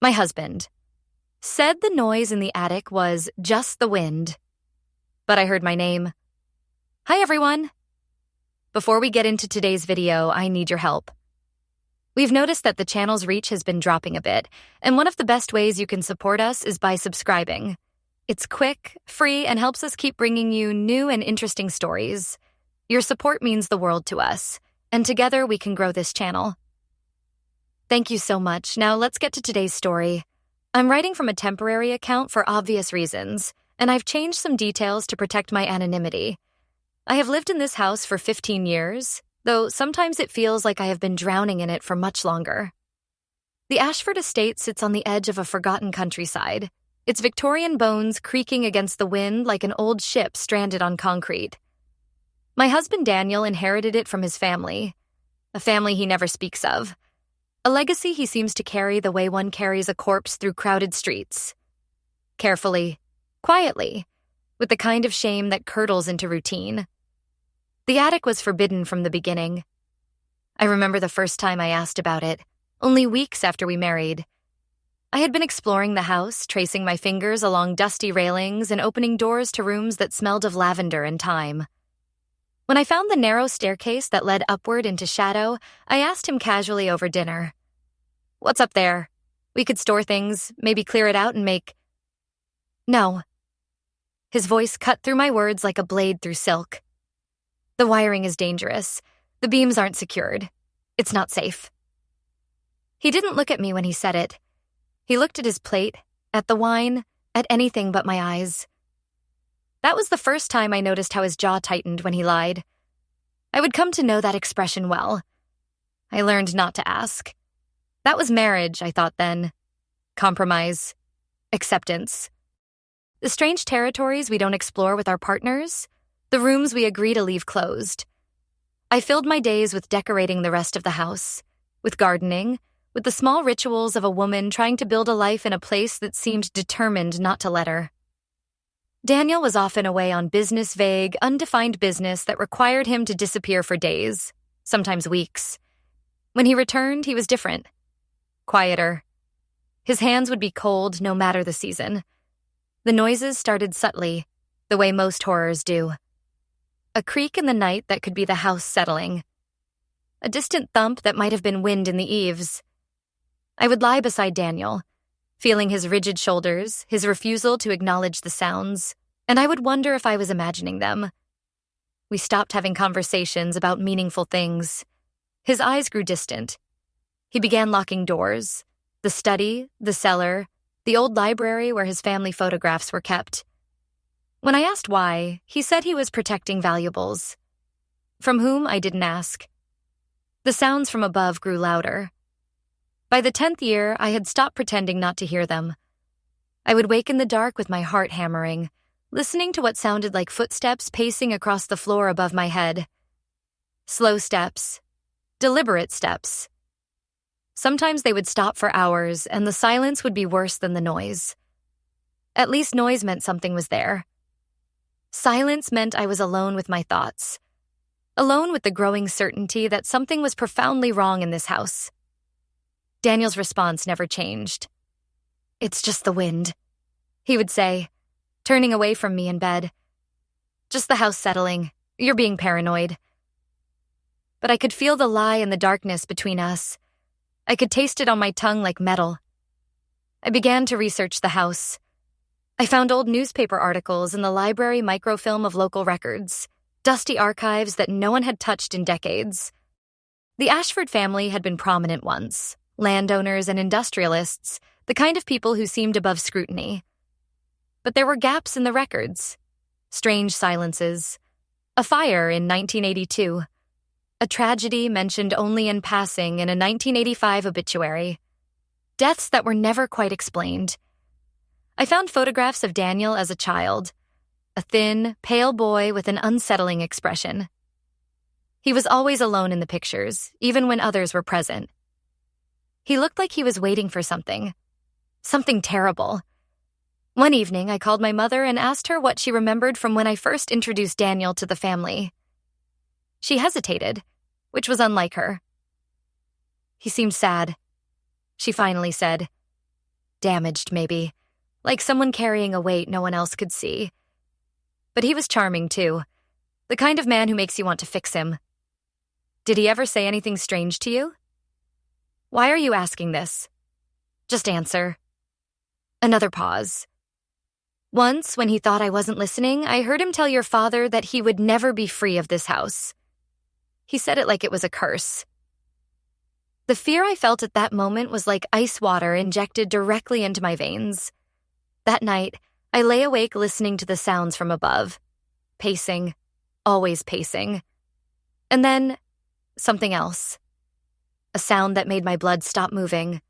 My husband said the noise in the attic was just the wind. But I heard my name. Hi, everyone. Before we get into today's video, I need your help. We've noticed that the channel's reach has been dropping a bit, and one of the best ways you can support us is by subscribing. It's quick, free, and helps us keep bringing you new and interesting stories. Your support means the world to us, and together we can grow this channel. Thank you so much. Now let's get to today's story. I'm writing from a temporary account for obvious reasons, and I've changed some details to protect my anonymity. I have lived in this house for 15 years, though sometimes it feels like I have been drowning in it for much longer. The Ashford estate sits on the edge of a forgotten countryside, its Victorian bones creaking against the wind like an old ship stranded on concrete. My husband Daniel inherited it from his family, a family he never speaks of. A legacy he seems to carry the way one carries a corpse through crowded streets. Carefully, quietly, with the kind of shame that curdles into routine. The attic was forbidden from the beginning. I remember the first time I asked about it, only weeks after we married. I had been exploring the house, tracing my fingers along dusty railings and opening doors to rooms that smelled of lavender and thyme. When I found the narrow staircase that led upward into shadow, I asked him casually over dinner. "What's up there? We could store things, maybe clear it out and make—" "No." His voice cut through my words like a blade through silk. "The wiring is dangerous. The beams aren't secured. It's not safe." He didn't look at me when he said it. He looked at his plate, at the wine, at anything but my eyes. That was the first time I noticed how his jaw tightened when he lied. I would come to know that expression well. I learned not to ask. That was marriage, I thought then. Compromise. Acceptance. The strange territories we don't explore with our partners. The rooms we agree to leave closed. I filled my days with decorating the rest of the house, with gardening, with the small rituals of a woman trying to build a life in a place that seemed determined not to let her. Daniel was often away on business, vague, undefined business that required him to disappear for days, sometimes weeks. When he returned, he was different. Quieter. His hands would be cold no matter the season. The noises started subtly, the way most horrors do. A creak in the night that could be the house settling. A distant thump that might have been wind in the eaves. I would lie beside Daniel, feeling his rigid shoulders, his refusal to acknowledge the sounds, and I would wonder if I was imagining them. We stopped having conversations about meaningful things. His eyes grew distant. He began locking doors, the study, the cellar, the old library where his family photographs were kept. When I asked why, he said he was protecting valuables. From whom, I didn't ask. The sounds from above grew louder. By the 10th year, I had stopped pretending not to hear them. I would wake in the dark with my heart hammering, listening to what sounded like footsteps pacing across the floor above my head. Slow steps. Deliberate steps. Sometimes they would stop for hours, and the silence would be worse than the noise. At least noise meant something was there. Silence meant I was alone with my thoughts. Alone with the growing certainty that something was profoundly wrong in this house. Daniel's response never changed. "It's just the wind," he would say, turning away from me in bed. "Just the house settling. You're being paranoid." But I could feel the lie in the darkness between us. I could taste it on my tongue like metal. I began to research the house. I found old newspaper articles in the library microfilm of local records, dusty archives that no one had touched in decades. The Ashford family had been prominent once. Landowners and industrialists, the kind of people who seemed above scrutiny. But there were gaps in the records, strange silences, a fire in 1982, a tragedy mentioned only in passing in a 1985 obituary, deaths that were never quite explained. I found photographs of Daniel as a child, a thin, pale boy with an unsettling expression. He was always alone in the pictures, even when others were present. He looked like he was waiting for something terrible. One evening, I called my mother and asked her what she remembered from when I first introduced Daniel to the family. She hesitated, which was unlike her. "He seemed sad," she finally said. damaged maybe, like someone carrying a weight no one else could see. But he was charming too, the kind of man who makes you want to fix him. Did he ever say anything strange to you? Why are you asking this? Just answer. Another pause. Once, when he thought I wasn't listening, I heard him tell your father that he would never be free of this house. He said it like it was a curse. The fear I felt at that moment was like ice water injected directly into my veins. That night, I lay awake listening to the sounds from above. Pacing. Always pacing. And then, something else. A sound that made my blood stop moving.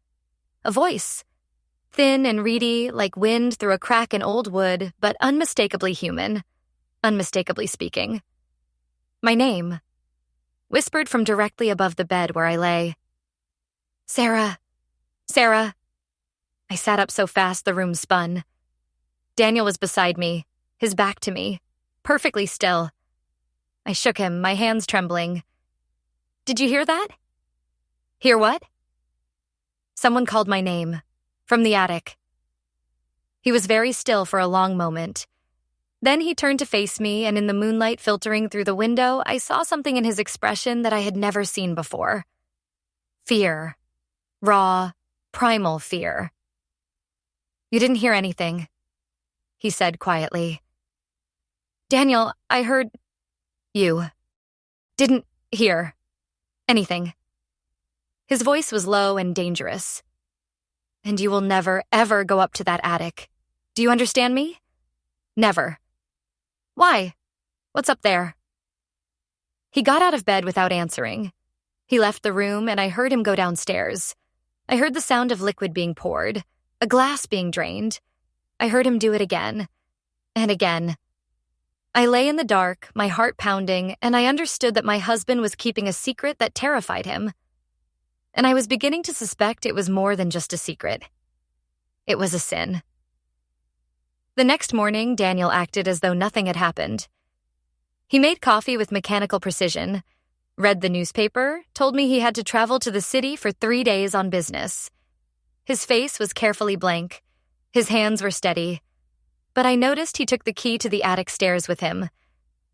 A voice. Thin and reedy, like wind through a crack in old wood, but unmistakably human. Unmistakably speaking. My name. Whispered from directly above the bed where I lay. Sarah. Sarah. I sat up so fast the room spun. Daniel was beside me, his back to me, perfectly still. I shook him, my hands trembling. Did you hear that? Hear what? Someone called my name. From the attic. He was very still for a long moment. Then he turned to face me, and in the moonlight filtering through the window, I saw something in his expression that I had never seen before. Fear. Raw, primal fear. You didn't hear anything, he said quietly. Daniel, I heard... You. Didn't hear anything. His voice was low and dangerous. And you will never, ever go up to that attic. Do you understand me? Never. Why? What's up there? He got out of bed without answering. He left the room, and I heard him go downstairs. I heard the sound of liquid being poured, a glass being drained. I heard him do it again, and again. I lay in the dark, my heart pounding, and I understood that my husband was keeping a secret that terrified him. And I was beginning to suspect it was more than just a secret. It was a sin. The next morning, Daniel acted as though nothing had happened. He made coffee with mechanical precision, read the newspaper, told me he had to travel to the city for 3 days on business. His face was carefully blank. His hands were steady. But I noticed he took the key to the attic stairs with him,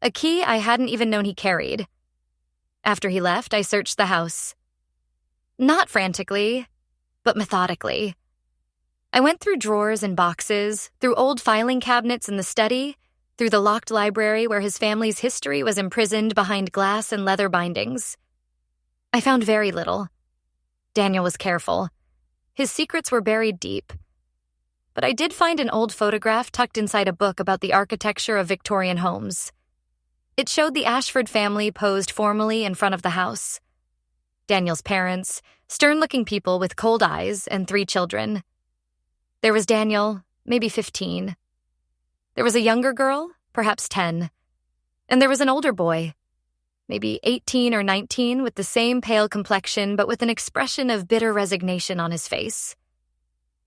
a key I hadn't even known he carried. After he left, I searched the house. Not frantically, but methodically. I went through drawers and boxes, through old filing cabinets in the study, through the locked library where his family's history was imprisoned behind glass and leather bindings. I found very little. Daniel was careful. His secrets were buried deep. But I did find an old photograph tucked inside a book about the architecture of Victorian homes. It showed the Ashford family posed formally in front of the house. Daniel's parents, stern-looking people with cold eyes, and 3 children. There was Daniel, maybe 15. There was a younger girl, perhaps 10. And there was an older boy, maybe 18 or 19, with the same pale complexion but with an expression of bitter resignation on his face.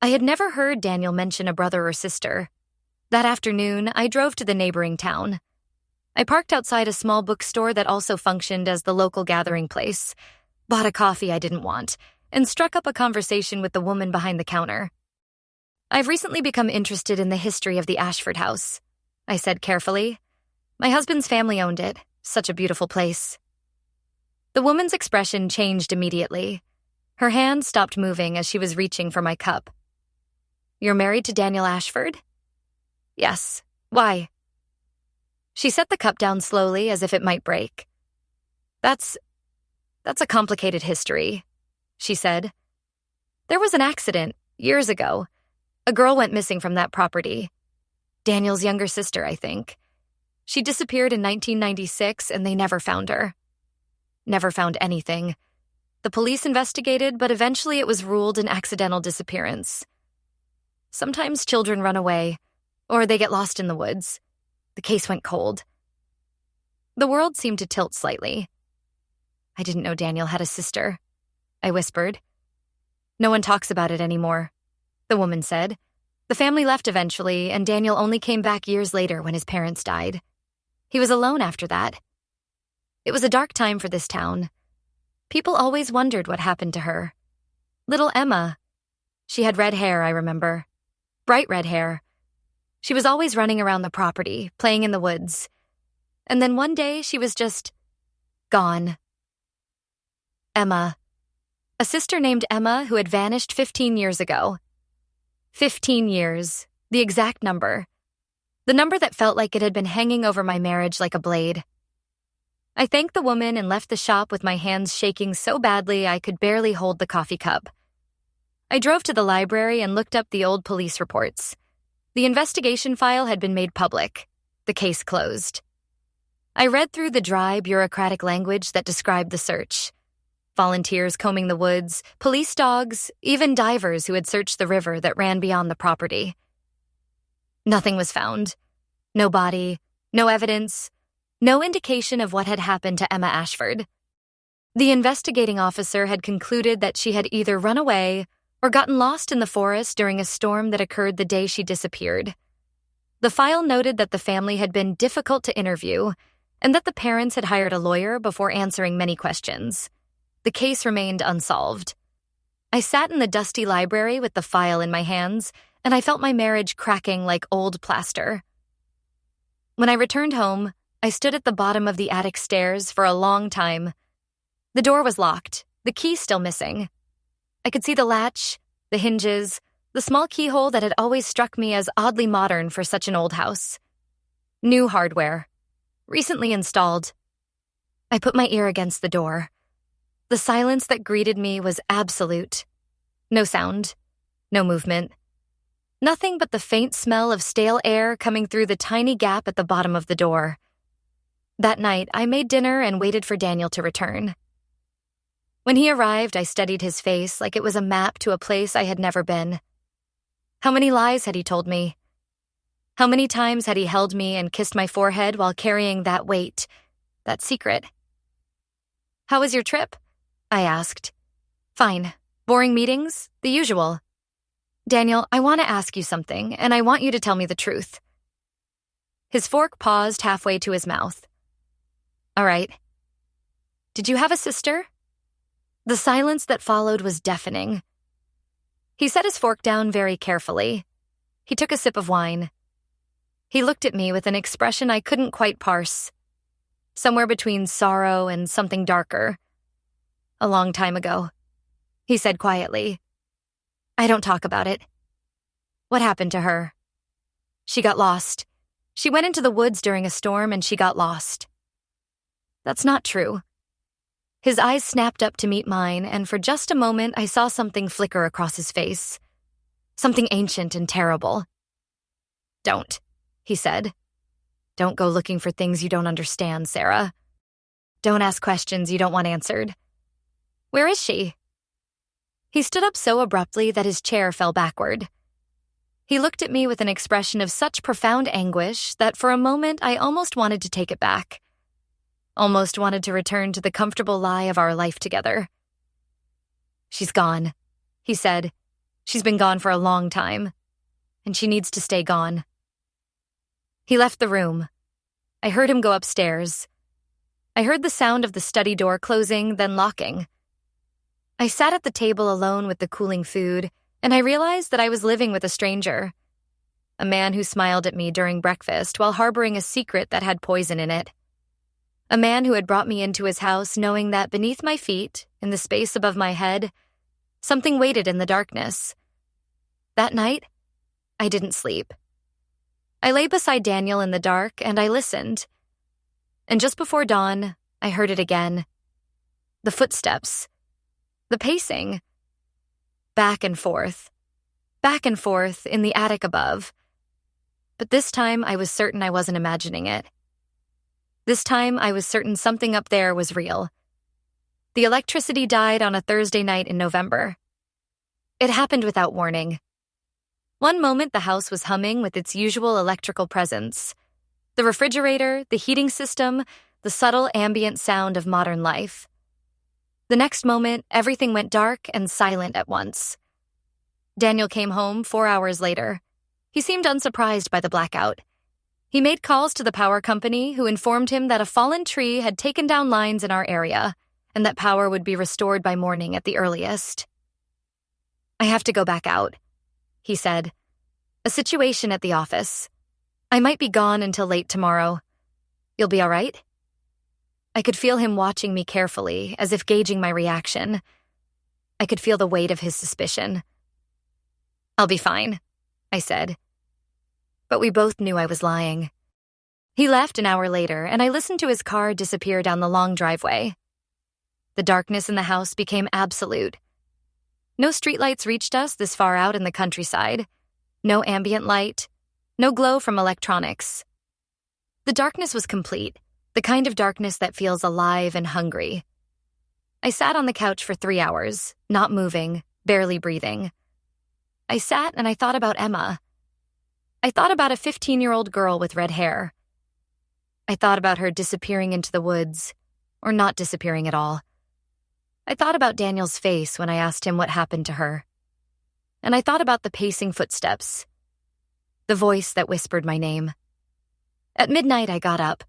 I had never heard Daniel mention a brother or sister. That afternoon, I drove to the neighboring town. I parked outside a small bookstore that also functioned as the local gathering place, bought a coffee I didn't want, and struck up a conversation with the woman behind the counter. I've recently become interested in the history of the Ashford house, I said carefully. My husband's family owned it. Such a beautiful place. The woman's expression changed immediately. Her hand stopped moving as she was reaching for my cup. You're married to Daniel Ashford? Yes. Why? She set the cup down slowly as if it might break. That's a complicated history, she said. There was an accident years ago. A girl went missing from that property. Daniel's younger sister, I think. She disappeared in 1996 and they never found her. Never found anything. The police investigated, but eventually it was ruled an accidental disappearance. Sometimes children run away, or they get lost in the woods. The case went cold. The world seemed to tilt slightly. I didn't know Daniel had a sister, I whispered. No one talks about it anymore, the woman said. The family left eventually, and Daniel only came back years later when his parents died. He was alone after that. It was a dark time for this town. People always wondered what happened to her. Little Emma. She had red hair, I remember. Bright red hair. She was always running around the property, playing in the woods. And then one day, she was just gone. Emma. A sister named Emma who had vanished 15 years ago. 15 years, the exact number. The number that felt like it had been hanging over my marriage like a blade. I thanked the woman and left the shop with my hands shaking so badly I could barely hold the coffee cup. I drove to the library and looked up the old police reports. The investigation file had been made public. The case closed. I read through the dry, bureaucratic language that described the search. Volunteers combing the woods, police dogs, even divers who had searched the river that ran beyond the property. Nothing was found. No body, no evidence, no indication of what had happened to Emma Ashford. The investigating officer had concluded that she had either run away or gotten lost in the forest during a storm that occurred the day she disappeared. The file noted that the family had been difficult to interview and that the parents had hired a lawyer before answering many questions. The case remained unsolved. I sat in the dusty library with the file in my hands, and I felt my marriage cracking like old plaster. When I returned home, I stood at the bottom of the attic stairs for a long time. The door was locked, the key still missing. I could see the latch, the hinges, the small keyhole that had always struck me as oddly modern for such an old house. New hardware. Recently installed. I put my ear against the door. The silence that greeted me was absolute. No sound. No movement. Nothing but the faint smell of stale air coming through the tiny gap at the bottom of the door. That night, I made dinner and waited for Daniel to return. When he arrived, I studied his face like it was a map to a place I had never been. How many lies had he told me? How many times had he held me and kissed my forehead while carrying that weight, that secret? "How was your trip?" I asked. "Fine. Boring meetings? The usual." "Daniel, I want to ask you something, and I want you to tell me the truth." His fork paused halfway to his mouth. "All right. Did you have a sister?" The silence that followed was deafening. He set his fork down very carefully. He took a sip of wine. He looked at me with an expression I couldn't quite parse. Somewhere between sorrow and something darker. "A long time ago," he said quietly. "I don't talk about it." "What happened to her?" "She got lost. She went into the woods during a storm and she got lost." "That's not true." His eyes snapped up to meet mine, and for just a moment I saw something flicker across his face. Something ancient and terrible. "Don't," he said. "Don't go looking for things you don't understand, Sarah. Don't ask questions you don't want answered. Where is she?" He stood up so abruptly that his chair fell backward. He looked at me with an expression of such profound anguish that for a moment I almost wanted to take it back. Almost wanted to return to the comfortable lie of our life together. "She's gone," he said. "She's been gone for a long time, and she needs to stay gone." He left the room. I heard him go upstairs. I heard the sound of the study door closing, then locking. I sat at the table alone with the cooling food, and I realized that I was living with a stranger. A man who smiled at me during breakfast while harboring a secret that had poison in it. A man who had brought me into his house knowing that beneath my feet, in the space above my head, something waited in the darkness. That night, I didn't sleep. I lay beside Daniel in the dark and I listened. And just before dawn, I heard it again. The footsteps. The pacing. Back and forth in the attic above. But this time I was certain I wasn't imagining it. This time I was certain something up there was real. The electricity died on a Thursday night in November. It happened without warning. One moment the house was humming with its usual electrical presence. The refrigerator, the heating system, the subtle ambient sound of modern life. The next moment, everything went dark and silent at once. Daniel came home 4 hours later. He seemed unsurprised by the blackout. He made calls to the power company, who informed him that a fallen tree had taken down lines in our area and that power would be restored by morning at the earliest. I have to go back out, he said. A situation at the office. I might be gone until late tomorrow. You'll be all right? I could feel him watching me carefully, as if gauging my reaction. I could feel the weight of his suspicion. I'll be fine, I said. But we both knew I was lying. He left an hour later, and I listened to his car disappear down the long driveway. The darkness in the house became absolute. No streetlights reached us this far out in the countryside. No ambient light. No glow from electronics. The darkness was complete, the kind of darkness that feels alive and hungry. I sat on the couch for 3 hours, not moving, barely breathing. I sat and I thought about Emma. I thought about a 15-year-old girl with red hair. I thought about her disappearing into the woods, or not disappearing at all. I thought about Daniel's face when I asked him what happened to her. And I thought about the pacing footsteps, the voice that whispered my name. At midnight, I got up.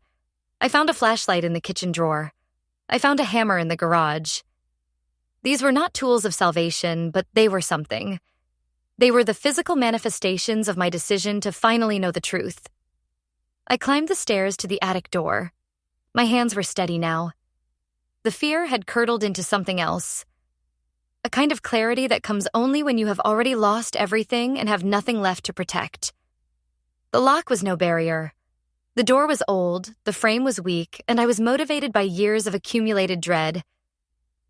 I found a flashlight in the kitchen drawer. I found a hammer in the garage. These were not tools of salvation, but they were something. They were the physical manifestations of my decision to finally know the truth. I climbed the stairs to the attic door. My hands were steady now. The fear had curdled into something else. A kind of clarity that comes only when you have already lost everything and have nothing left to protect. The lock was no barrier. The door was old, the frame was weak, and I was motivated by years of accumulated dread.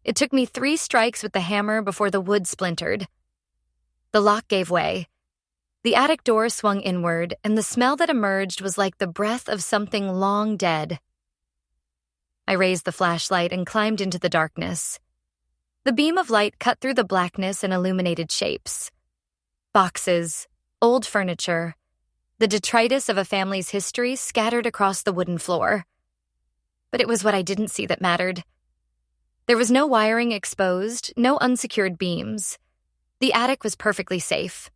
It took me 3 strikes with the hammer before the wood splintered. The lock gave way. The attic door swung inward, and the smell that emerged was like the breath of something long dead. I raised the flashlight and climbed into the darkness. The beam of light cut through the blackness and illuminated shapes. Boxes, old furniture, the detritus of a family's history scattered across the wooden floor. But it was what I didn't see that mattered. There was no wiring exposed, no unsecured beams. The attic was perfectly safe.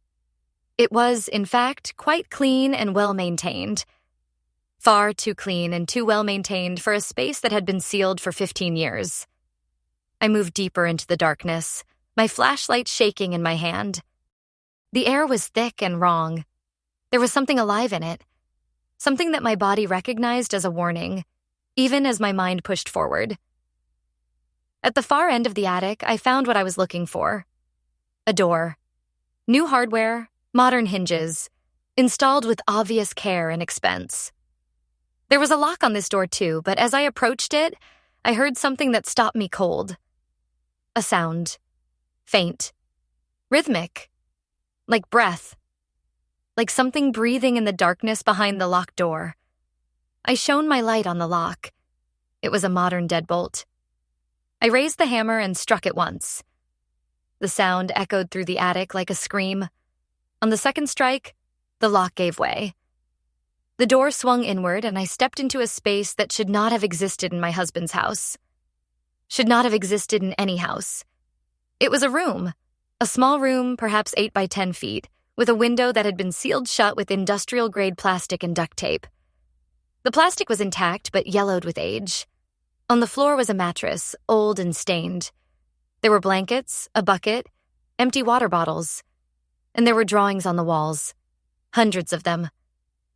It was, in fact, quite clean and well-maintained. Far too clean and too well-maintained for a space that had been sealed for 15 years. I moved deeper into the darkness, my flashlight shaking in my hand. The air was thick and wrong. There was something alive in it, something that my body recognized as a warning, even as my mind pushed forward. At the far end of the attic, I found what I was looking for. A door. New hardware, modern hinges, installed with obvious care and expense. There was a lock on this door too, but as I approached it, I heard something that stopped me cold. A sound. Faint. Rhythmic. Like breath. Like something breathing in the darkness behind the locked door. I shone my light on the lock. It was a modern deadbolt. I raised the hammer and struck it once. The sound echoed through the attic like a scream. On the second strike, the lock gave way. The door swung inward, and I stepped into a space that should not have existed in my husband's house. Should not have existed in any house. It was a room. A small room, perhaps 8 by 10 feet, with a window that had been sealed shut with industrial-grade plastic and duct tape. The plastic was intact, but yellowed with age. On the floor was a mattress, old and stained. There were blankets, a bucket, empty water bottles. And there were drawings on the walls. Hundreds of them.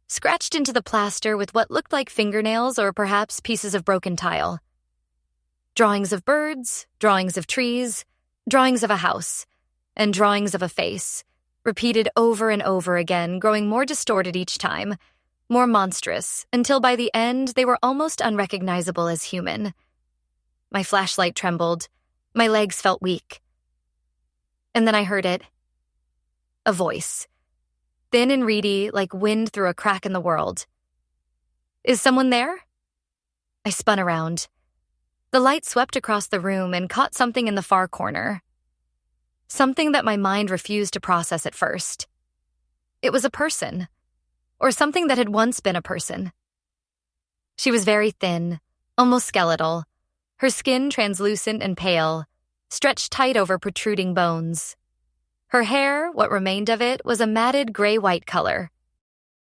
Scratched into the plaster with what looked like fingernails or perhaps pieces of broken tile. Drawings of birds, drawings of trees, drawings of a house, and drawings of a face, repeated over and over again, growing more distorted each time, more monstrous, until by the end they were almost unrecognizable as human. My flashlight trembled. My legs felt weak. And then I heard it. A voice. Thin and reedy, like wind through a crack in the world. Is someone there? I spun around. The light swept across the room and caught something in the far corner. Something that my mind refused to process at first. It was a person, or something that had once been a person. She was very thin, almost skeletal, her skin translucent and pale, stretched tight over protruding bones. Her hair, what remained of it, was a matted gray-white color.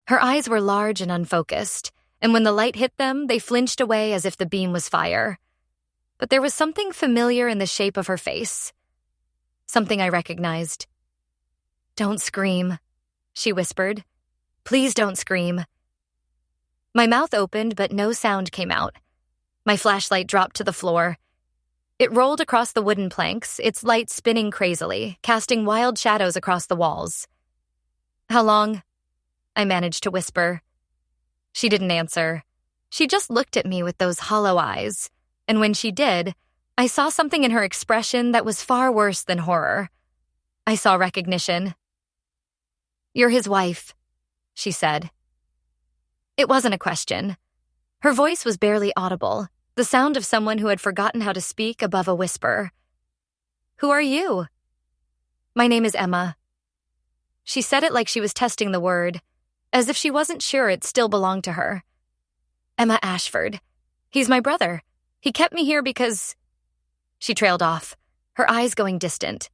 Her eyes were large and unfocused, and when the light hit them, they flinched away as if the beam was fire. But there was something familiar in the shape of her face. something I recognized. "Don't scream," she whispered. "Please don't scream." My mouth opened, but no sound came out. My flashlight dropped to the floor. It rolled across the wooden planks, its light spinning crazily, casting wild shadows across the walls. "How long?" I managed to whisper. She didn't answer. She just looked at me with those hollow eyes, and when she did, I saw something in her expression that was far worse than horror. I saw recognition. "You're his wife," she said. It wasn't a question. Her voice was barely audible, the sound of someone who had forgotten how to speak above a whisper. "Who are you?" "My name is Emma." She said it like she was testing the word, as if she wasn't sure it still belonged to her. "Emma Ashford. He's my brother. He kept me here because—" She trailed off, her eyes going distant.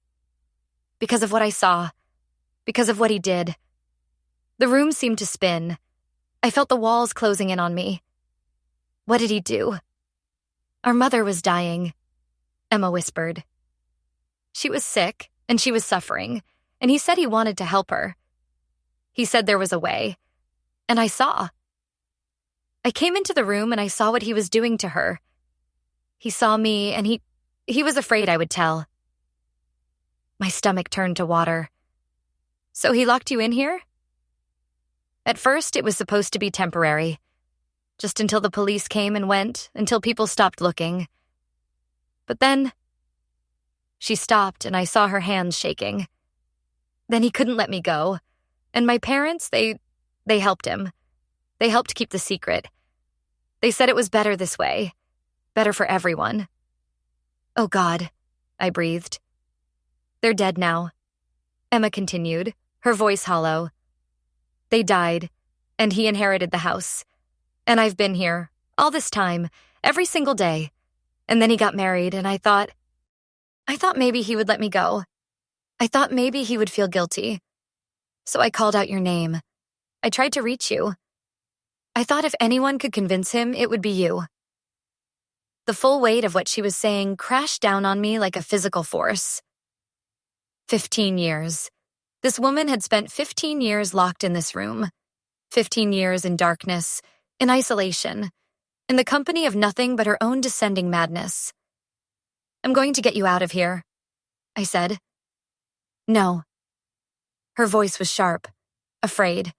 "Because of what I saw. Because of what he did." The room seemed to spin. I felt the walls closing in on me. "What did he do?" "Our mother was dying," Emma whispered. "She was sick, and she was suffering, and he said he wanted to help her. He said there was a way, and I saw. I came into the room and I saw what he was doing to her. He saw me, and he was afraid I would tell." My stomach turned to water. "So he locked you in here?" "At first, it was supposed to be temporary. Just until the police came and went, until people stopped looking. But then—" She stopped, and I saw her hands shaking. "Then he couldn't let me go. And my parents, they helped him. They helped keep the secret. They said it was better this way. Better for everyone." "Oh God," I breathed. "They're dead now," Emma continued, her voice hollow. "They died, and he inherited the house. And I've been here, all this time, every single day. And then he got married, and I thought maybe he would let me go. I thought maybe he would feel guilty. So I called out your name. I tried to reach you. I thought if anyone could convince him, it would be you." The full weight of what she was saying crashed down on me like a physical force. 15 years. This woman had spent 15 years locked in this room. 15 years in darkness, in isolation, in the company of nothing but her own descending madness. "I'm going to get you out of here," I said. "No." Her voice was sharp, afraid.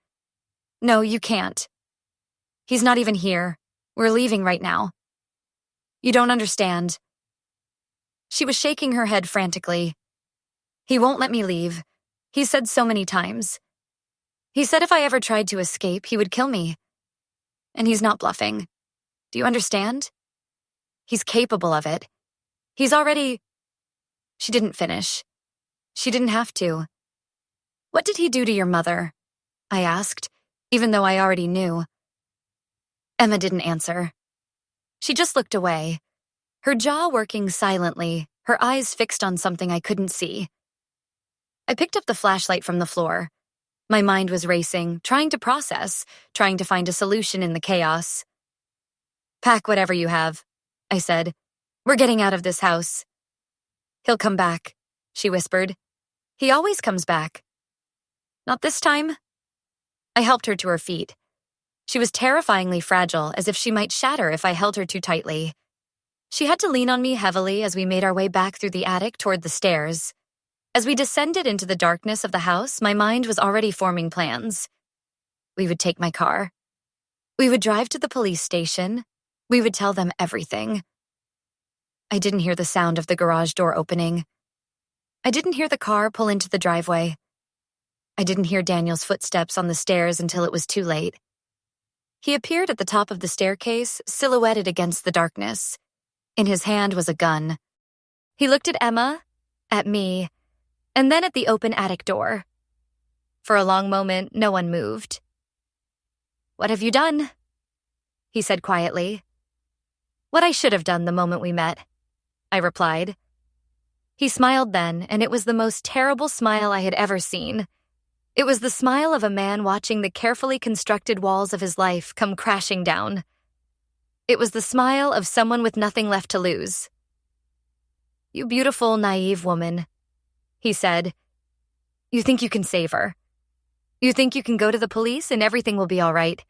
"No, you can't. He's not even here. We're leaving right now. You don't understand." She was shaking her head frantically. "He won't let me leave. He said so many times. He said if I ever tried to escape, he would kill me. And he's not bluffing. Do you understand? He's capable of it. He's already—" She didn't finish. She didn't have to. "What did he do to your mother?" I asked, even though I already knew. Emma didn't answer. She just looked away, her jaw working silently, her eyes fixed on something I couldn't see. I picked up the flashlight from the floor. My mind was racing, trying to process, trying to find a solution in the chaos. "Pack whatever you have," I said. "We're getting out of this house." "He'll come back," she whispered. "He always comes back." "Not this time." I helped her to her feet. She was terrifyingly fragile, as if she might shatter if I held her too tightly. She had to lean on me heavily as we made our way back through the attic toward the stairs. As we descended into the darkness of the house, my mind was already forming plans. We would take my car. We would drive to the police station. We would tell them everything. I didn't hear the sound of the garage door opening. I didn't hear the car pull into the driveway. I didn't hear Daniel's footsteps on the stairs until it was too late. He appeared at the top of the staircase, silhouetted against the darkness. In his hand was a gun. He looked at Emma, at me, and then at the open attic door. For a long moment, no one moved. "What have you done?" he said quietly. "What I should have done the moment we met," I replied. He smiled then, and it was the most terrible smile I had ever seen. It was the smile of a man watching the carefully constructed walls of his life come crashing down. It was the smile of someone with nothing left to lose. "You beautiful, naive woman. he said. You think you can save her. You think you can go to the police and everything will be all right.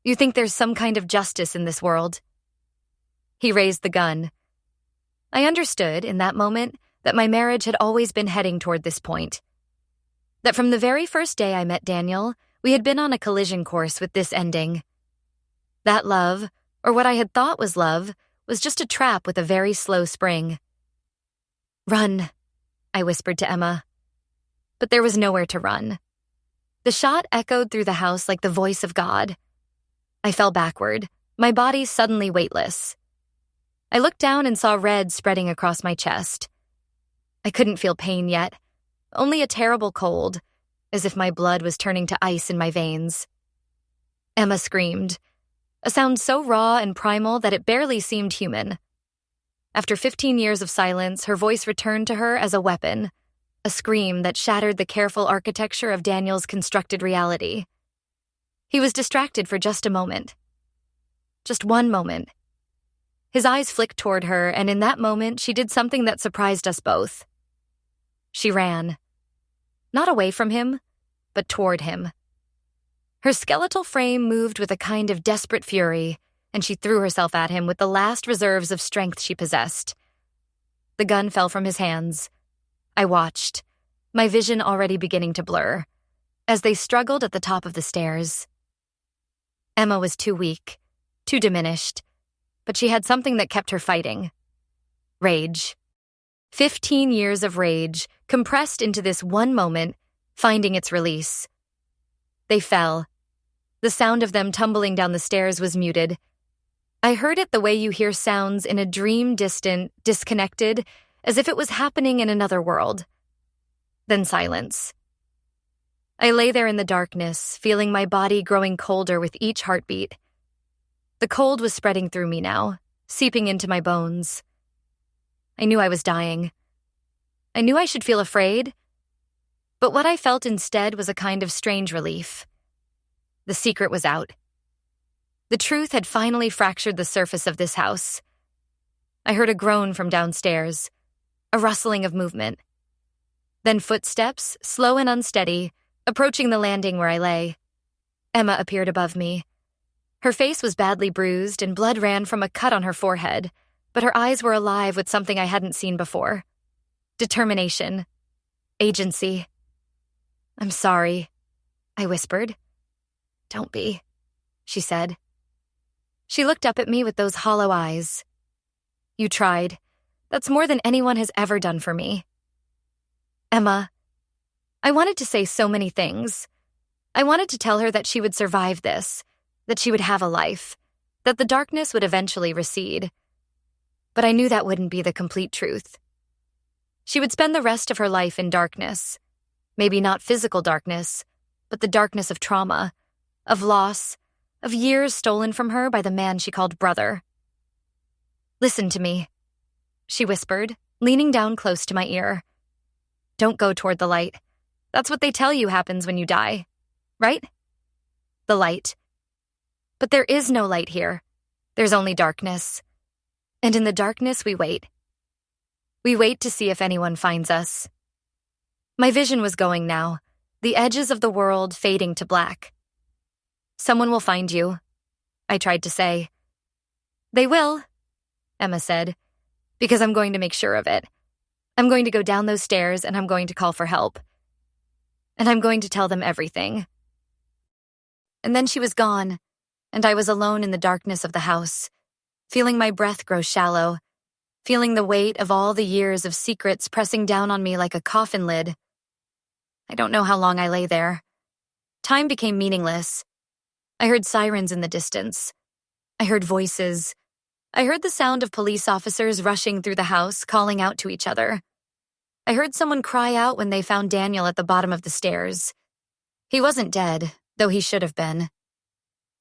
You think there's some kind of justice in this world. He raised the gun. I understood, in that moment, that my marriage had always been heading toward this point. That from the very first day I met Daniel, we had been on a collision course with this ending. That love, or what I had thought was love, was just a trap with a very slow spring. Run, I whispered to Emma. But there was nowhere to run. The shot echoed through the house like the voice of God. I fell backward, my body suddenly weightless. I looked down and saw red spreading across my chest. I couldn't feel pain yet, only a terrible cold, as if my blood was turning to ice in my veins. Emma screamed, a sound so raw and primal that it barely seemed human. After 15 years of silence, her voice returned to her as a weapon, a scream that shattered the careful architecture of Daniel's constructed reality. He was distracted for just a moment. Just one moment. His eyes flicked toward her, and in that moment, she did something that surprised us both. She ran. Not away from him, but toward him. Her skeletal frame moved with a kind of desperate fury, and she threw herself at him with the last reserves of strength she possessed. The gun fell from his hands. I watched, my vision already beginning to blur, as they struggled at the top of the stairs. Emma was too weak, too diminished, but she had something that kept her fighting. Rage. 15 years of rage, compressed into this one moment, finding its release. They fell. The sound of them tumbling down the stairs was muted. I heard it the way you hear sounds in a dream, distant, disconnected, as if it was happening in another world. Then silence. I lay there in the darkness, feeling my body growing colder with each heartbeat. The cold was spreading through me now, seeping into my bones. I knew I was dying. I knew I should feel afraid, but what I felt instead was a kind of strange relief. The secret was out. The truth had finally fractured the surface of this house. I heard a groan from downstairs, a rustling of movement. Then footsteps, slow and unsteady, approaching the landing where I lay. Emma appeared above me. Her face was badly bruised and blood ran from a cut on her forehead, but her eyes were alive with something I hadn't seen before. Determination. Agency. I'm sorry, I whispered. Don't be, she said. She looked up at me with those hollow eyes. You tried. That's more than anyone has ever done for me. Emma, I wanted to say so many things. I wanted to tell her that she would survive this, that she would have a life, that the darkness would eventually recede. But I knew that wouldn't be the complete truth. She would spend the rest of her life in darkness. Maybe not physical darkness, but the darkness of trauma, of loss, of years stolen from her by the man she called brother. Listen to me, she whispered, leaning down close to my ear. Don't go toward the light. That's what they tell you happens when you die, right? The light. But there is no light here. There's only darkness. And in the darkness, we wait. We wait to see if anyone finds us. My vision was going now, the edges of the world fading to black. Someone will find you, I tried to say. They will, Emma said, because I'm going to make sure of it. I'm going to go down those stairs and I'm going to call for help. And I'm going to tell them everything. And then she was gone, and I was alone in the darkness of the house, feeling my breath grow shallow, feeling the weight of all the years of secrets pressing down on me like a coffin lid. I don't know how long I lay there. Time became meaningless. I heard sirens in the distance. I heard voices. I heard the sound of police officers rushing through the house, calling out to each other. I heard someone cry out when they found Daniel at the bottom of the stairs. He wasn't dead, though he should have been.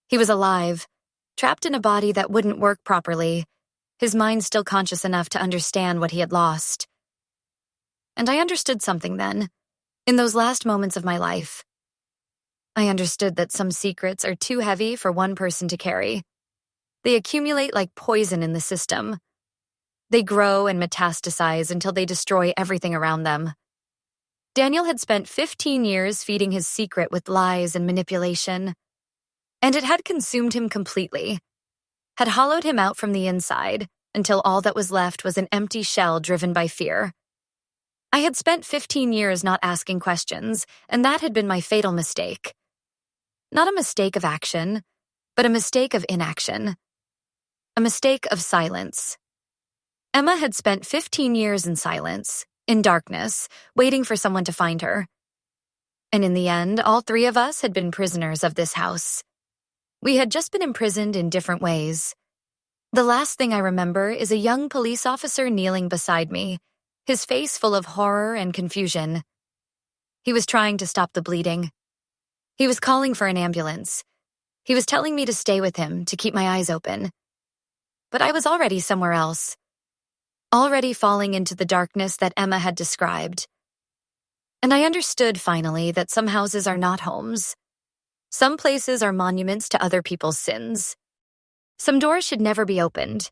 He was alive, trapped in a body that wouldn't work properly, his mind still conscious enough to understand what he had lost. And I understood something then, in those last moments of my life. I understood that some secrets are too heavy for one person to carry. They accumulate like poison in the system. They grow and metastasize until they destroy everything around them. Daniel had spent 15 years feeding his secret with lies and manipulation, and it had consumed him completely, had hollowed him out from the inside until all that was left was an empty shell driven by fear. I had spent 15 years not asking questions, and that had been my fatal mistake. Not a mistake of action, but a mistake of inaction. A mistake of silence. Emma had spent 15 years in silence, in darkness, waiting for someone to find her. And in the end, all three of us had been prisoners of this house. We had just been imprisoned in different ways. The last thing I remember is a young police officer kneeling beside me, his face full of horror and confusion. He was trying to stop the bleeding. He was calling for an ambulance. He was telling me to stay with him, to keep my eyes open. But I was already somewhere else, already falling into the darkness that Emma had described. And I understood finally that some houses are not homes. Some places are monuments to other people's sins. Some doors should never be opened,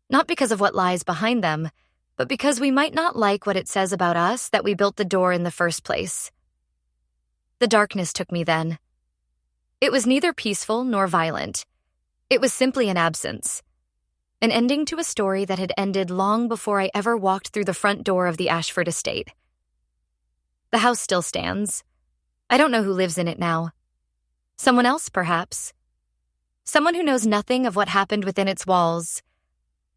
not because of what lies behind them, but because we might not like what it says about us that we built the door in the first place. The darkness took me then. It was neither peaceful nor violent. It was simply an absence. An ending to a story that had ended long before I ever walked through the front door of the Ashford estate. The house still stands. I don't know who lives in it now. Someone else, perhaps. Someone who knows nothing of what happened within its walls.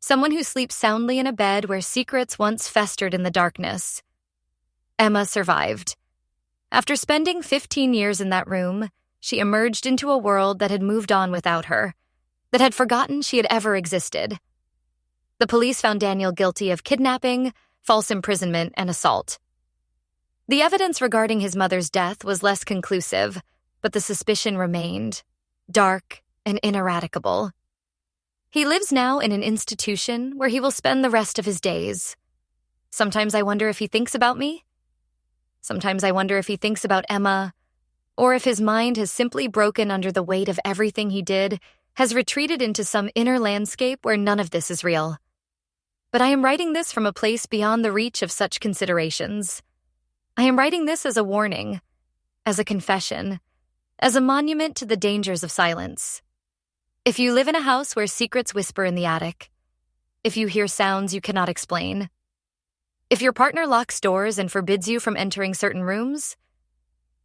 Someone who sleeps soundly in a bed where secrets once festered in the darkness. Emma survived. After spending 15 years in that room, she emerged into a world that had moved on without her, that had forgotten she had ever existed. The police found Daniel guilty of kidnapping, false imprisonment, and assault. The evidence regarding his mother's death was less conclusive, but the suspicion remained, dark and ineradicable. He lives now in an institution where he will spend the rest of his days. Sometimes I wonder if he thinks about me. Sometimes I wonder if he thinks about Emma, or if his mind has simply broken under the weight of everything he did, has retreated into some inner landscape where none of this is real. But I am writing this from a place beyond the reach of such considerations. I am writing this as a warning, as a confession, as a monument to the dangers of silence. If you live in a house where secrets whisper in the attic, if you hear sounds you cannot explain, if your partner locks doors and forbids you from entering certain rooms,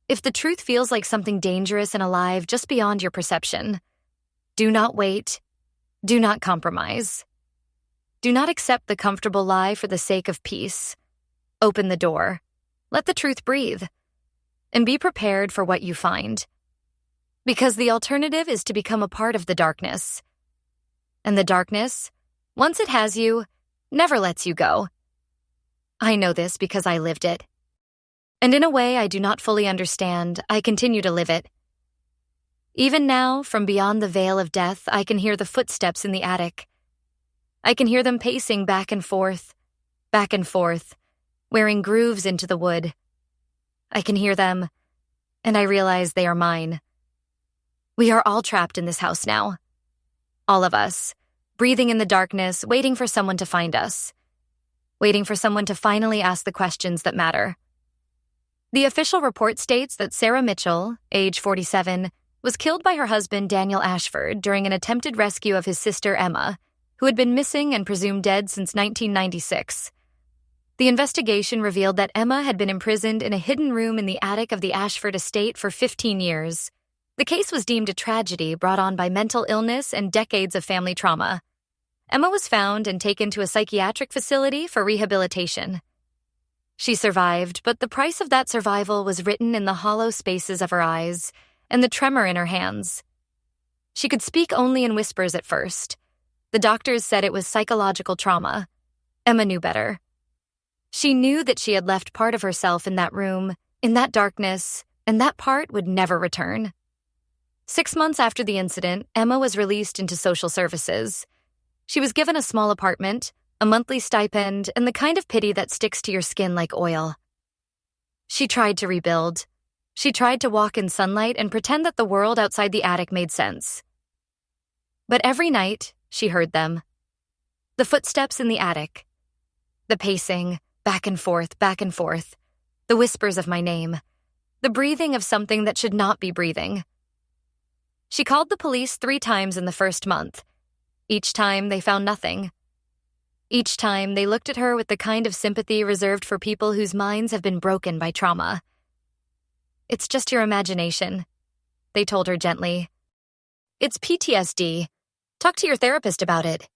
if the truth feels like something dangerous and alive just beyond your perception, do not wait. Do not compromise. Do not accept the comfortable lie for the sake of peace. Open the door. Let the truth breathe. And be prepared for what you find. Because the alternative is to become a part of the darkness. And the darkness, once it has you, never lets you go. I know this because I lived it. And in a way I do not fully understand, I continue to live it. Even now, from beyond the veil of death, I can hear the footsteps in the attic. I can hear them pacing back and forth, wearing grooves into the wood. I can hear them, and I realize they are mine. We are all trapped in this house now. All of us, breathing in the darkness, waiting for someone to find us. Waiting for someone to finally ask the questions that matter. The official report states that Sarah Mitchell, age 47, was killed by her husband Daniel Ashford during an attempted rescue of his sister Emma, who had been missing and presumed dead since 1996. The investigation revealed that Emma had been imprisoned in a hidden room in the attic of the Ashford estate for 15 years. The case was deemed a tragedy brought on by mental illness and decades of family trauma. Emma was found and taken to a psychiatric facility for rehabilitation. She survived, but the price of that survival was written in the hollow spaces of her eyes and the tremor in her hands. She could speak only in whispers at first. The doctors said it was psychological trauma. Emma knew better. She knew that she had left part of herself in that room, in that darkness, and that part would never return. 6 months after the incident, Emma was released into social services. She was given a small apartment, a monthly stipend, and the kind of pity that sticks to your skin like oil. She tried to rebuild. She tried to walk in sunlight and pretend that the world outside the attic made sense. But every night, she heard them. The footsteps in the attic, The pacing, back and forth, the whispers of my name, the breathing of something that should not be breathing. She called the police 3 times in the first month. Each time, they found nothing. Each time, they looked at her with the kind of sympathy reserved for people whose minds have been broken by trauma. "It's just your imagination," they told her gently. "It's PTSD. Talk to your therapist about it."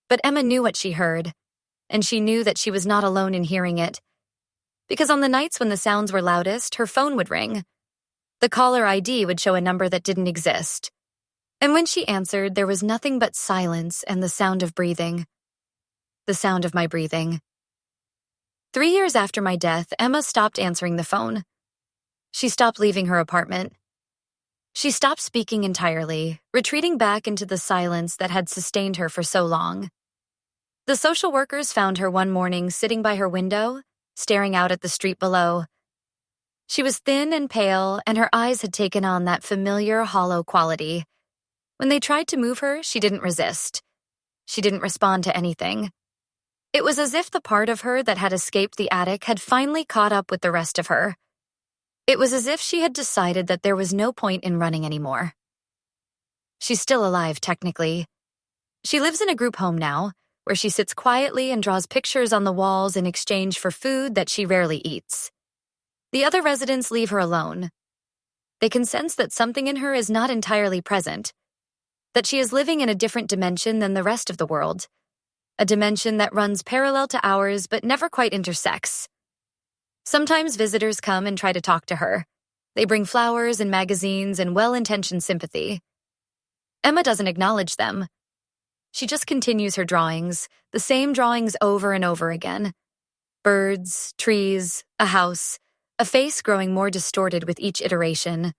But Emma knew what she heard, and she knew that she was not alone in hearing it. Because on the nights when the sounds were loudest, her phone would ring. The caller ID would show a number that didn't exist. And when she answered, there was nothing but silence and the sound of breathing. The sound of my breathing. 3 years after my death, Emma stopped answering the phone. She stopped leaving her apartment. She stopped speaking entirely, retreating back into the silence that had sustained her for so long. The social workers found her one morning sitting by her window, staring out at the street below. She was thin and pale, and her eyes had taken on that familiar, hollow quality. When they tried to move her, she didn't resist. She didn't respond to anything. It was as if the part of her that had escaped the attic had finally caught up with the rest of her. It was as if she had decided that there was no point in running anymore. She's still alive, technically. She lives in a group home now, where she sits quietly and draws pictures on the walls in exchange for food that she rarely eats. The other residents leave her alone. They can sense that something in her is not entirely present, that she is living in a different dimension than the rest of the world, a dimension that runs parallel to ours but never quite intersects. Sometimes visitors come and try to talk to her. They bring flowers and magazines and well-intentioned sympathy. Emma doesn't acknowledge them. She just continues her drawings, the same drawings over and over again. Birds, trees, a house, a face growing more distorted with each iteration.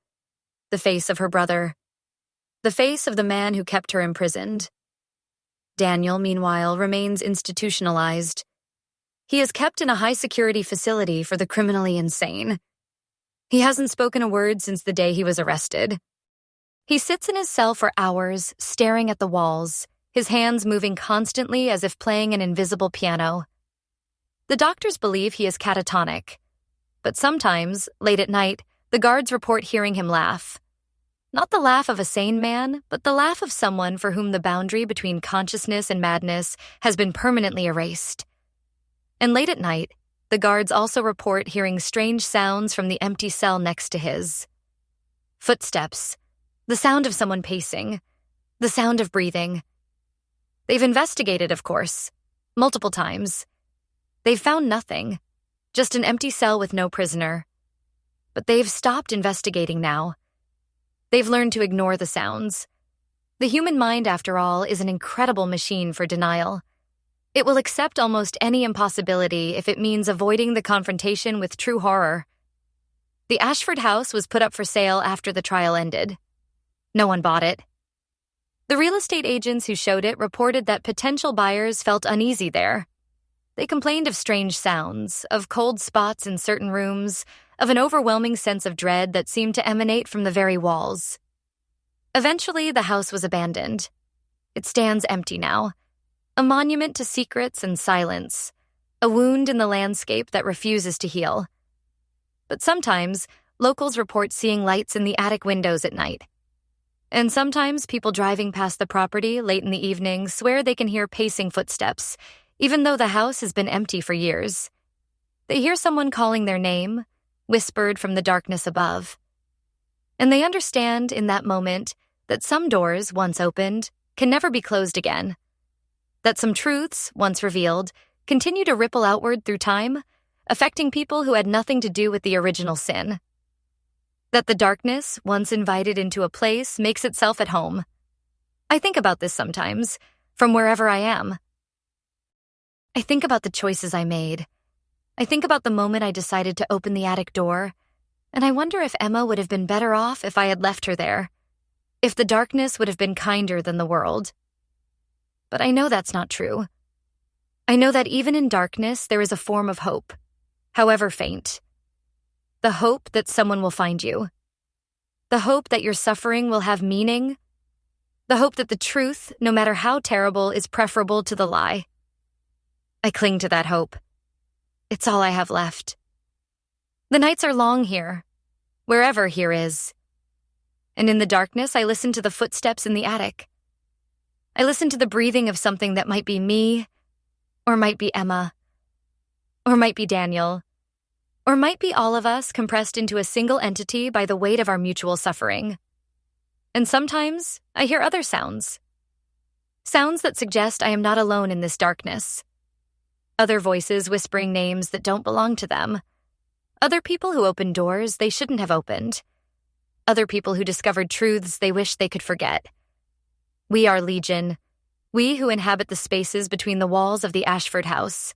The face of her brother. The face of the man who kept her imprisoned. Daniel, meanwhile, remains institutionalized. He is kept in a high-security facility for the criminally insane. He hasn't spoken a word since the day he was arrested. He sits in his cell for hours, staring at the walls, his hands moving constantly as if playing an invisible piano. The doctors believe he is catatonic, but sometimes, late at night, the guards report hearing him laugh. Not the laugh of a sane man, but the laugh of someone for whom the boundary between consciousness and madness has been permanently erased. And late at night, the guards also report hearing strange sounds from the empty cell next to his. Footsteps, the sound of someone pacing, the sound of breathing. They've investigated, of course, multiple times. They've found nothing, just an empty cell with no prisoner. But they've stopped investigating now. They've learned to ignore the sounds. The human mind, after all, is an incredible machine for denial. It will accept almost any impossibility if it means avoiding the confrontation with true horror. The Ashford house was put up for sale after the trial ended. No one bought it. The real estate agents who showed it reported that potential buyers felt uneasy there. They complained of strange sounds, of cold spots in certain rooms, of an overwhelming sense of dread that seemed to emanate from the very walls. Eventually, the house was abandoned. It stands empty now, a monument to secrets and silence, a wound in the landscape that refuses to heal. But sometimes, locals report seeing lights in the attic windows at night. And sometimes people driving past the property late in the evening swear they can hear pacing footsteps, even though the house has been empty for years. They hear someone calling their name, whispered from the darkness above. And they understand in that moment that some doors, once opened, can never be closed again. That some truths, once revealed, continue to ripple outward through time, affecting people who had nothing to do with the original sin. That the darkness, once invited into a place, makes itself at home. I think about this sometimes, from wherever I am. I think about the choices I made. I think about the moment I decided to open the attic door, and I wonder if Emma would have been better off if I had left her there, if the darkness would have been kinder than the world. But I know that's not true. I know that even in darkness, there is a form of hope, however faint. The hope that someone will find you. The hope that your suffering will have meaning. The hope that the truth, no matter how terrible, is preferable to the lie. I cling to that hope. It's all I have left. The nights are long here, wherever here is. And in the darkness, I listen to the footsteps in the attic. I listen to the breathing of something that might be me, or might be Emma, or might be Daniel, or might be all of us compressed into a single entity by the weight of our mutual suffering. And sometimes I hear other sounds. Sounds that suggest I am not alone in this darkness. Other voices whispering names that don't belong to them. Other people who opened doors they shouldn't have opened. Other people who discovered truths they wish they could forget. We are Legion, we who inhabit the spaces between the walls of the Ashford house.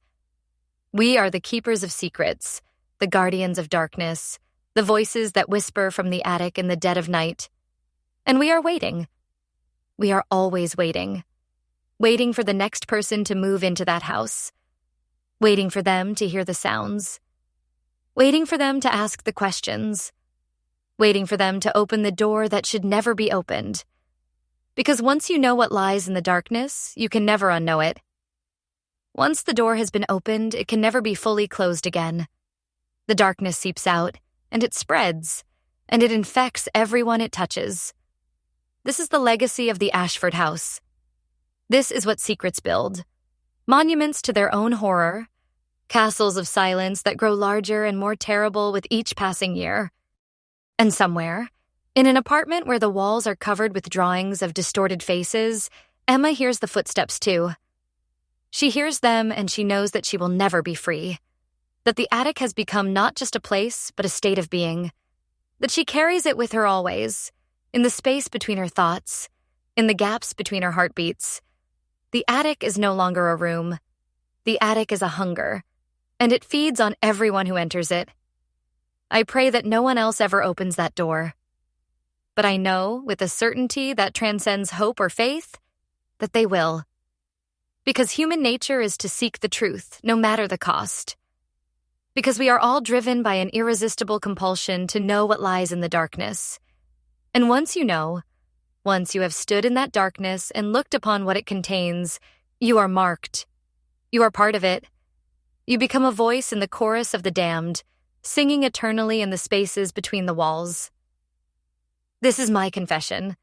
We are the keepers of secrets, the guardians of darkness, the voices that whisper from the attic in the dead of night. And we are waiting. We are always waiting. Waiting for the next person to move into that house. Waiting for them to hear the sounds. Waiting for them to ask the questions. Waiting for them to open the door that should never be opened. Because once you know what lies in the darkness, you can never unknow it. Once the door has been opened, it can never be fully closed again. The darkness seeps out, and it spreads, and it infects everyone it touches. This is the legacy of the Ashford house. This is what secrets build. Monuments to their own horror, castles of silence that grow larger and more terrible with each passing year. And somewhere, in an apartment where the walls are covered with drawings of distorted faces, Emma hears the footsteps too. She hears them and she knows that she will never be free. That the attic has become not just a place, but a state of being. That she carries it with her always, in the space between her thoughts, in the gaps between her heartbeats. The attic is no longer a room. The attic is a hunger, and it feeds on everyone who enters it. I pray that no one else ever opens that door. But I know, with a certainty that transcends hope or faith, that they will. Because human nature is to seek the truth, no matter the cost. Because we are all driven by an irresistible compulsion to know what lies in the darkness. And once you know, once you have stood in that darkness and looked upon what it contains, you are marked. You are part of it. You become a voice in the chorus of the damned, singing eternally in the spaces between the walls. This is my confession.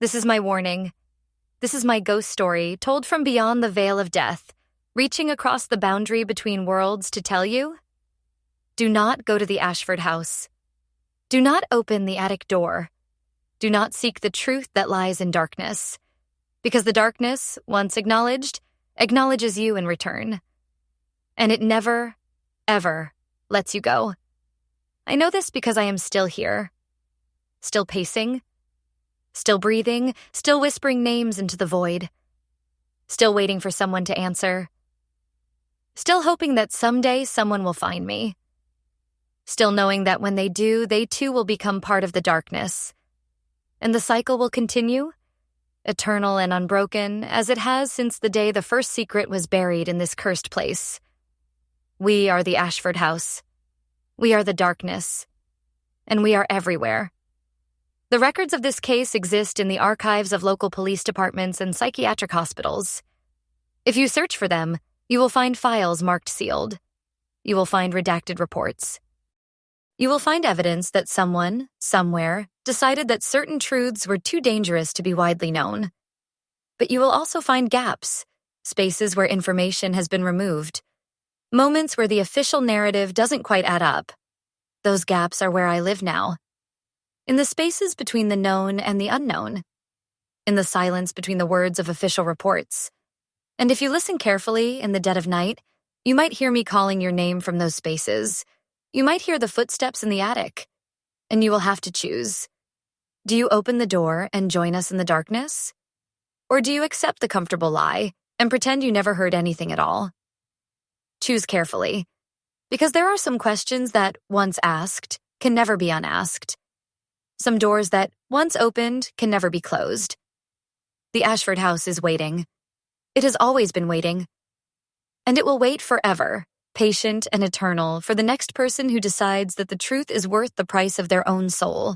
This is my warning. This is my ghost story, told from beyond the veil of death, reaching across the boundary between worlds to tell you, do not go to the Ashford house. Do not open the attic door. Do not seek the truth that lies in darkness. Because the darkness, once acknowledged, acknowledges you in return. And it never, ever lets you go. I know this because I am still here. Still pacing. Still breathing. Still whispering names into the void. Still waiting for someone to answer. Still hoping that someday someone will find me. Still knowing that when they do, they too will become part of the darkness. And the cycle will continue, eternal and unbroken, as it has since the day the first secret was buried in this cursed place. We are the Ashford house. We are the darkness. And we are everywhere. The records of this case exist in the archives of local police departments and psychiatric hospitals. If you search for them, you will find files marked sealed. You will find redacted reports. You will find evidence that someone, somewhere, decided that certain truths were too dangerous to be widely known. But you will also find gaps, spaces where information has been removed, moments where the official narrative doesn't quite add up. Those gaps are where I live now. In the spaces between the known and the unknown. In the silence between the words of official reports. And if you listen carefully in the dead of night, you might hear me calling your name from those spaces. You might hear the footsteps in the attic. And you will have to choose. Do you open the door and join us in the darkness? Or do you accept the comfortable lie and pretend you never heard anything at all? Choose carefully, because there are some questions that, once asked, can never be unasked. Some doors that, once opened, can never be closed. The Ashford house is waiting. It has always been waiting. And it will wait forever, patient and eternal, for the next person who decides that the truth is worth the price of their own soul.